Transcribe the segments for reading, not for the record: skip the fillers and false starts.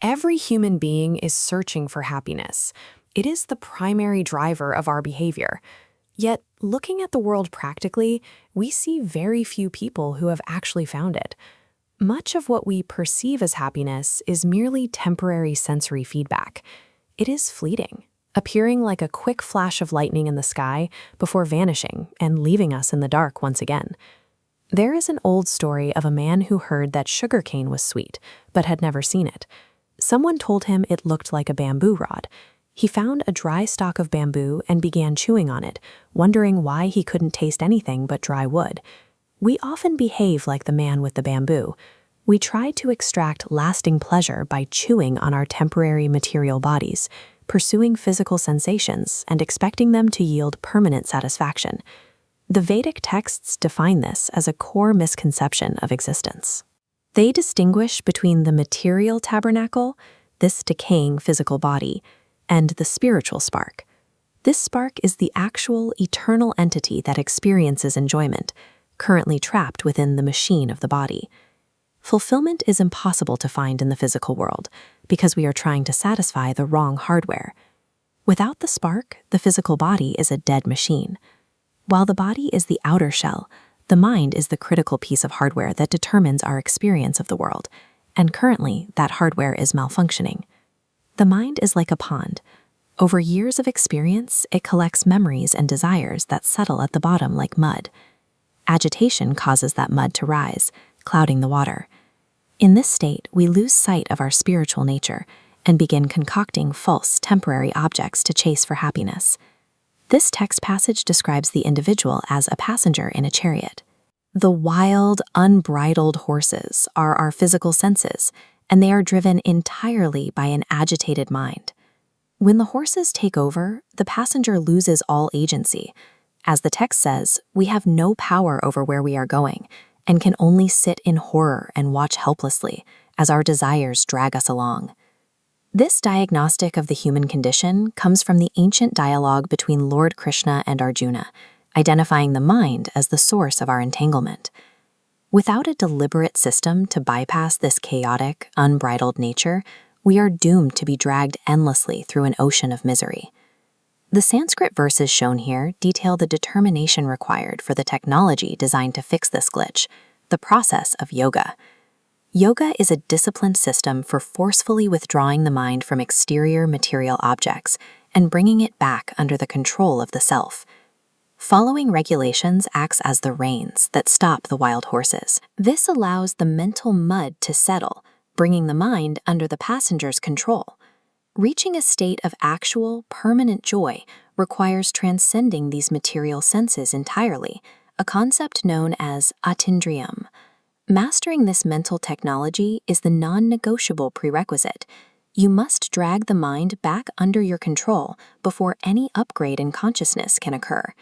Every human being is searching for happiness. It is the primary driver of our behavior. Yet, looking at the world practically, we see very few people who have actually found it. Much of what we perceive as happiness is merely temporary sensory feedback. It is fleeting, appearing like a quick flash of lightning in the sky before vanishing and leaving us in the dark once again. There is an old story of a man who heard that sugarcane was sweet, but had never seen it. Someone told him it looked like a bamboo rod. He found a dry stalk of bamboo and began chewing on it, wondering why he couldn't taste anything but dry wood. We often behave like the man with the bamboo. We try to extract lasting pleasure by chewing on our temporary material bodies, pursuing physical sensations and expecting them to yield permanent satisfaction. The Vedic texts define this as a core misconception of existence. They distinguish between the material tabernacle, this decaying physical body, and the spiritual spark. This spark is the actual, eternal entity that experiences enjoyment, currently trapped within the machine of the body. Fulfillment is impossible to find in the physical world because we are trying to satisfy the wrong hardware. Without the spark, the physical body is a dead machine. While the body is the outer shell, the mind is the critical piece of hardware that determines our experience of the world, and currently that hardware is malfunctioning. The mind is like a pond. Over years of experience, it collects memories and desires that settle at the bottom like mud. Agitation causes that mud to rise, clouding the water. In this state, we lose sight of our spiritual nature and begin concocting false, temporary objects to chase for happiness. This text passage describes the individual as a passenger in a chariot. The wild, unbridled horses are our physical senses, and they are driven entirely by an agitated mind. When the horses take over, the passenger loses all agency. As the text says, we have no power over where we are going, and can only sit in horror and watch helplessly as our desires drag us along. This diagnostic of the human condition comes from the ancient dialogue between Lord Krishna and Arjuna, identifying the mind as the source of our entanglement. Without a deliberate system to bypass this chaotic, unbridled nature, we are doomed to be dragged endlessly through an ocean of misery. The Sanskrit verses shown here detail the determination required for the technology designed to fix this glitch, the process of yoga. Yoga is a disciplined system for forcefully withdrawing the mind from exterior material objects and bringing it back under the control of the self. Following regulations acts as the reins that stop the wild horses. This allows the mental mud to settle, bringing the mind under the passenger's control. Reaching a state of actual, permanent joy requires transcending these material senses entirely, a concept known as atindriyam. Mastering this mental technology is the non-negotiable prerequisite. You must drag the mind back under your control before any upgrade in consciousness can occur.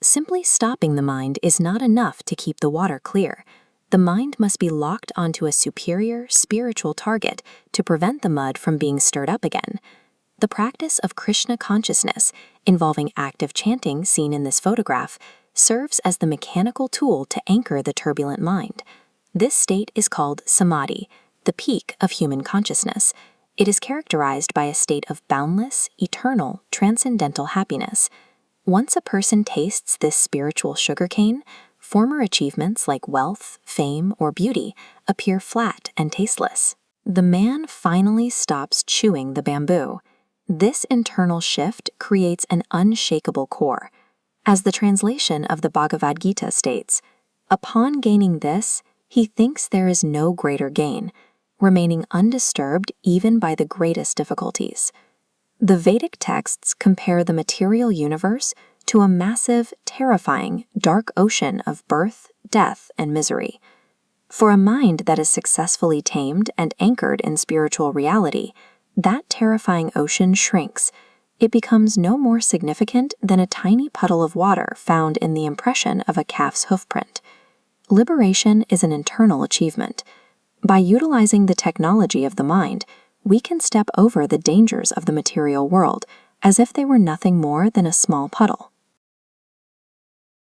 Simply stopping the mind is not enough to keep the water clear. The mind must be locked onto a superior, spiritual target to prevent the mud from being stirred up again. The practice of Krishna consciousness, involving active chanting seen in this photograph, serves as the mechanical tool to anchor the turbulent mind. This state is called samādhi, the peak of human consciousness. It is characterized by a state of boundless, eternal, transcendental happiness. Once a person tastes this spiritual sugarcane, former achievements like wealth, fame, or beauty appear flat and tasteless. The man finally stops chewing the bamboo. This internal shift creates an unshakable core. As the translation of the Bhagavad Gita states, upon gaining this, he thinks there is no greater gain, remaining undisturbed even by the greatest difficulties. The Vedic texts compare the material universe to a massive, terrifying, dark ocean of birth, death, and misery. For a mind that is successfully tamed and anchored in spiritual reality, that terrifying ocean shrinks. It becomes no more significant than a tiny puddle of water found in the impression of a calf's hoofprint. Liberation is an internal achievement. By utilizing the technology of the mind, we can step over the dangers of the material world as if they were nothing more than a small puddle.